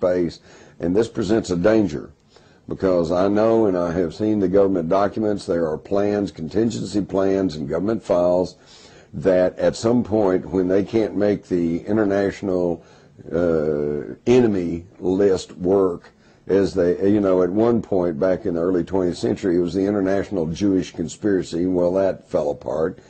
space, and this presents a danger. Because I know, and I have seen the government documents, there are plans, contingency plans and government files that at some point when they can't make the international enemy list work, as they, you know, at one point back in the early 20th century, it was the international Jewish conspiracy. Well, that fell apart.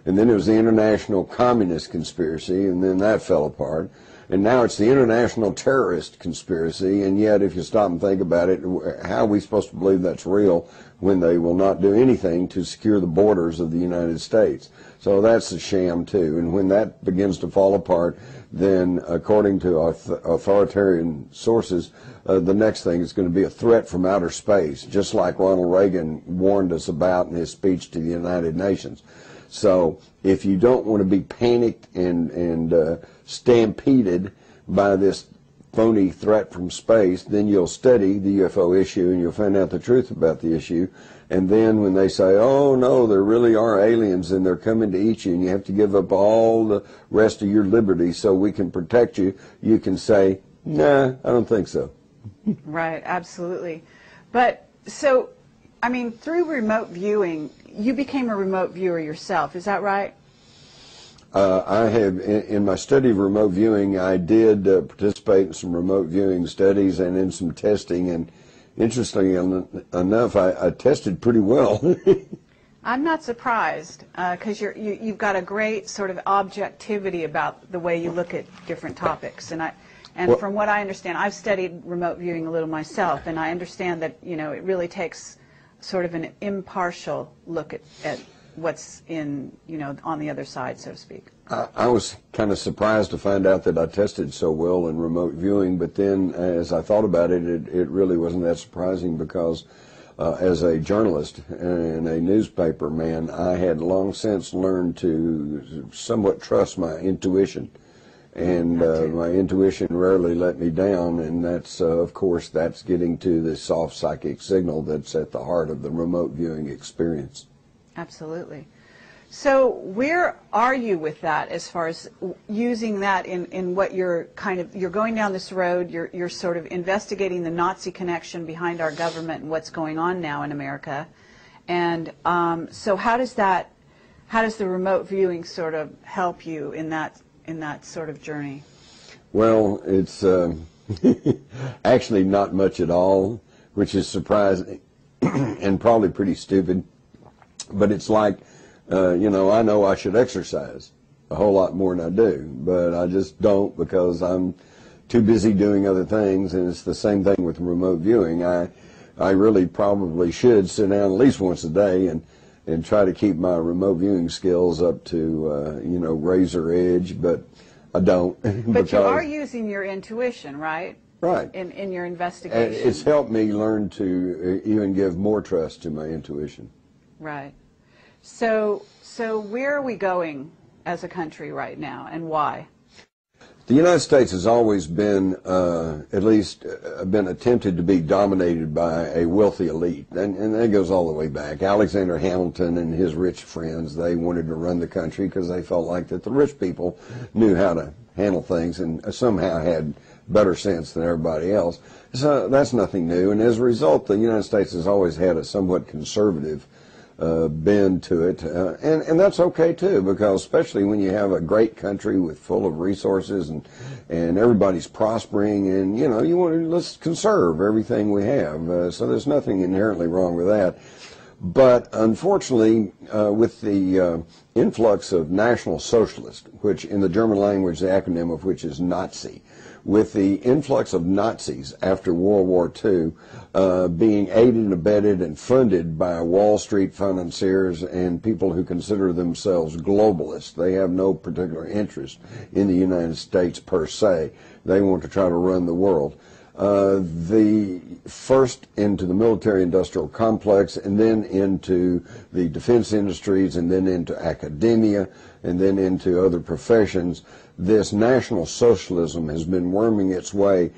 And then it was the international communist conspiracy, and then that fell apart. And now it's the international terrorist conspiracy, and yet if you stop and think about it, how are we supposed to believe that's real when they will not do anything to secure the borders of the United States? So that's a sham too. And when that begins to fall apart, then according to authoritarian sources, the next thing is going to be a threat from outer space, just like Ronald Reagan warned us about in his speech to the United Nations. So if you don't want to be panicked and stampeded by this phony threat from space, then you'll study the UFO issue and you'll find out the truth about the issue. And then when they say, oh no, there really are aliens and they're coming to eat you and you have to give up all the rest of your liberty so we can protect you, you can say, nah, I don't think so. Right, absolutely. But so, I mean, through remote viewing, you became a remote viewer yourself, is that right? I have, in my study of remote viewing, I did participate in some remote viewing studies and in some testing, and interestingly enough, I tested pretty well. I'm not surprised, because you've got a great sort of objectivity about the way you look at different topics, and well, from what I understand, I've studied remote viewing a little myself, and I understand that, you know, it really takes sort of an impartial look at what's in, you know, on the other side, so to speak. I was kind of surprised to find out that I tested so well in remote viewing, but then as I thought about it, it really wasn't that surprising because as a journalist and a newspaper man, I had long since learned to somewhat trust my intuition. And my intuition rarely let me down, and that's, of course, that's getting to the soft psychic signal that's at the heart of the remote viewing experience. Absolutely. So where are you with that as far as using that in what you're kind of, you're going down this road, you're sort of investigating the Nazi connection behind our government and what's going on now in America. And so how does the remote viewing sort of help you in that sort of journey? Well, it's actually not much at all, which is surprising and probably pretty stupid. But it's like, you know I should exercise a whole lot more than I do, but I just don't because I'm too busy doing other things, and it's the same thing with remote viewing. I really probably should sit down at least once a day and try to keep my remote viewing skills up to, you know, razor edge, but I don't. But you are using your intuition, right? Right. In your investigation. And it's helped me learn to even give more trust to my intuition. Right. So where are we going as a country right now, and why? The United States has always been, at least, been attempted to be dominated by a wealthy elite, and that goes all the way back. Alexander Hamilton and his rich friends, they wanted to run the country because they felt like that the rich people knew how to handle things and somehow had better sense than everybody else. So that's nothing new, and as a result, the United States has always had a somewhat conservative bend to it, and that's okay too, because especially when you have a great country with full of resources and everybody's prospering, and you know, you want to, let's conserve everything we have, so there's nothing inherently wrong with that. But unfortunately, with the influx of National Socialist, which in the German language the acronym of which is Nazi, with the influx of Nazis after World War II being aided and abetted and funded by Wall Street financiers and people who consider themselves globalists. They have no particular interest in the United States per se. They want to try to run the world. The first into the military-industrial complex, and then into the defense industries, and then into academia, and then into other professions. This National Socialism has been worming its way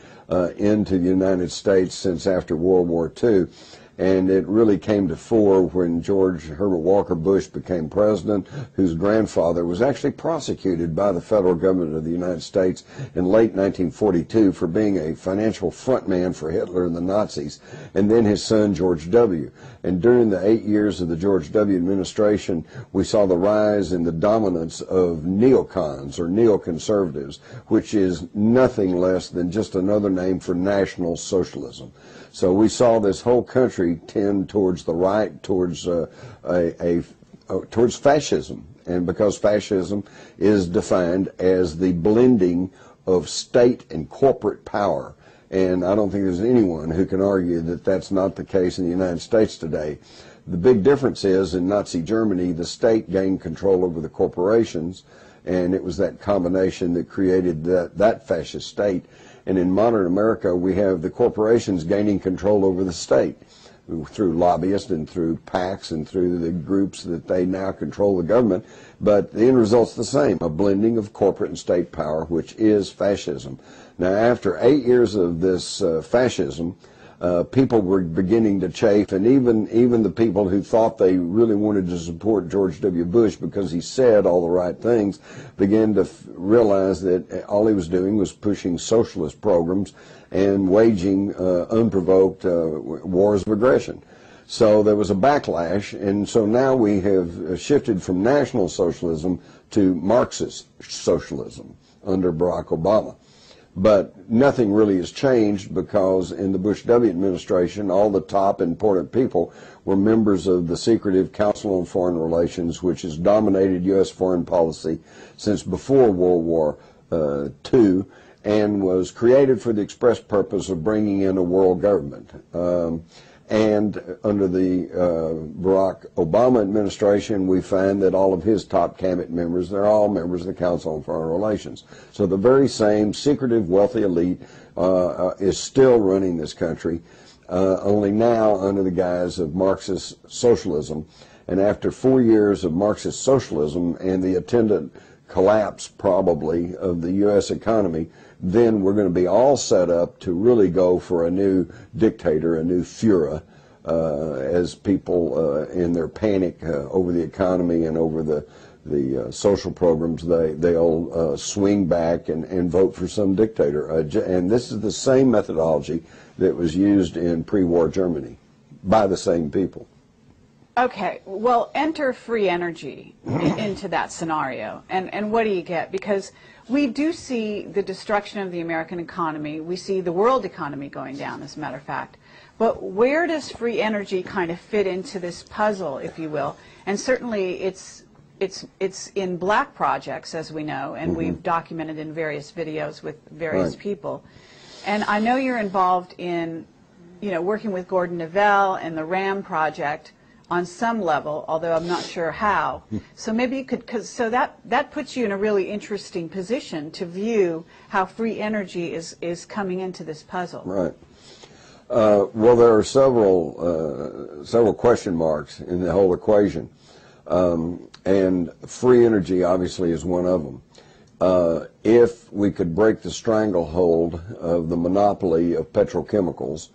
into the United States since after World War II. And it really came to fore when George Herbert Walker Bush became president, whose grandfather was actually prosecuted by the federal government of the United States in late 1942 for being a financial frontman for Hitler and the Nazis, and then his son George W. And during the 8 years of the George W. administration, we saw the rise in the dominance of neocons or neoconservatives, which is nothing less than just another name for National Socialism. So we saw this whole country tend towards the right, towards towards fascism, and because fascism is defined as the blending of state and corporate power, and I don't think there's anyone who can argue that that's not the case in the United States today. The big difference is in Nazi Germany, the state gained control over the corporations, and it was that combination that created that fascist state. And in modern America, we have the corporations gaining control over the state through lobbyists and through PACs and through the groups that they now control the government. But the end result's the same, a blending of corporate and state power, which is fascism. Now, after 8 years of this fascism, people were beginning to chafe, and even the people who thought they really wanted to support George W. Bush because he said all the right things began to realize that all he was doing was pushing socialist programs and waging unprovoked wars of aggression. So there was a backlash, and so now we have shifted from National Socialism to Marxist socialism under Barack Obama. But nothing really has changed, because in the Bush W. administration, all the top important people were members of the secretive Council on Foreign Relations, which has dominated U.S. foreign policy since before World War II, and was created for the express purpose of bringing in a world government. And under the Barack Obama administration, we find that all of his top cabinet members, they're all members of the Council on Foreign Relations. So the very same secretive, wealthy elite is still running this country, only now under the guise of Marxist socialism. And after 4 years of Marxist socialism and the attendant collapse, probably, of the U.S. economy, then we're going to be all set up to really go for a new dictator, a new Führer, as people in their panic over the economy and over the social programs, they'll swing back and vote for some dictator. And this is the same methodology that was used in pre-war Germany by the same people. Okay, well, enter free energy into that scenario, and what do you get? Because we do see the destruction of the American economy. We see the world economy going down, as a matter of fact. But where does free energy kind of fit into this puzzle, if you will? And certainly it's in black projects, as we know, and we've documented in various videos with various people. And I know you're involved in, working with Gordon Neville and the RAM project on some level, although I'm not sure how. So maybe you could, so that puts you in a really interesting position to view how free energy is coming into this puzzle. Right. Well, there are several question marks in the whole equation, and free energy obviously is one of them. If we could break the stranglehold of the monopoly of petrochemicals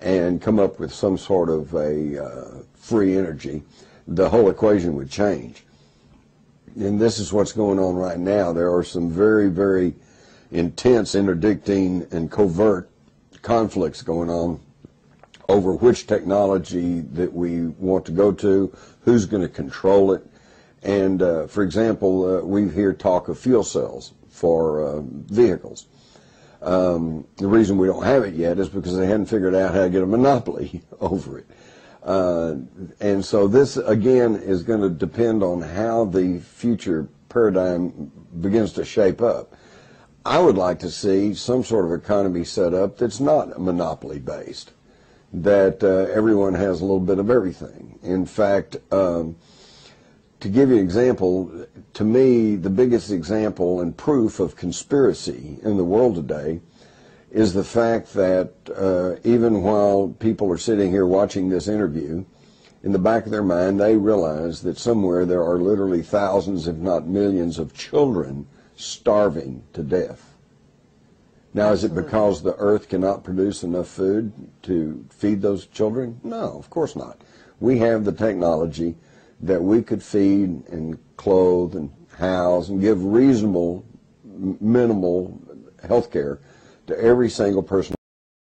and come up with some sort of a free energy, the whole equation would change. And this is what's going on right now. There are some very, very intense interdicting and covert conflicts going on over which technology that we want to go to, who's going to control it. And for example, we hear talk of fuel cells for vehicles. The reason we don't have it yet is because they haven't figured out how to get a monopoly over it. And so this, again, is going to depend on how the future paradigm begins to shape up. I would like to see some sort of economy set up that's not monopoly-based, that everyone has a little bit of everything. In fact, to give you an example, to me, the biggest example and proof of conspiracy in the world today is the fact that even while people are sitting here watching this interview, in the back of their mind they realize that somewhere there are literally thousands, if not millions, of children starving to death. Now, is it Absolutely. because the earth cannot produce enough food to feed those children? No, of course not. We have the technology that we could feed and clothe and house and give reasonable, minimal health care to every single person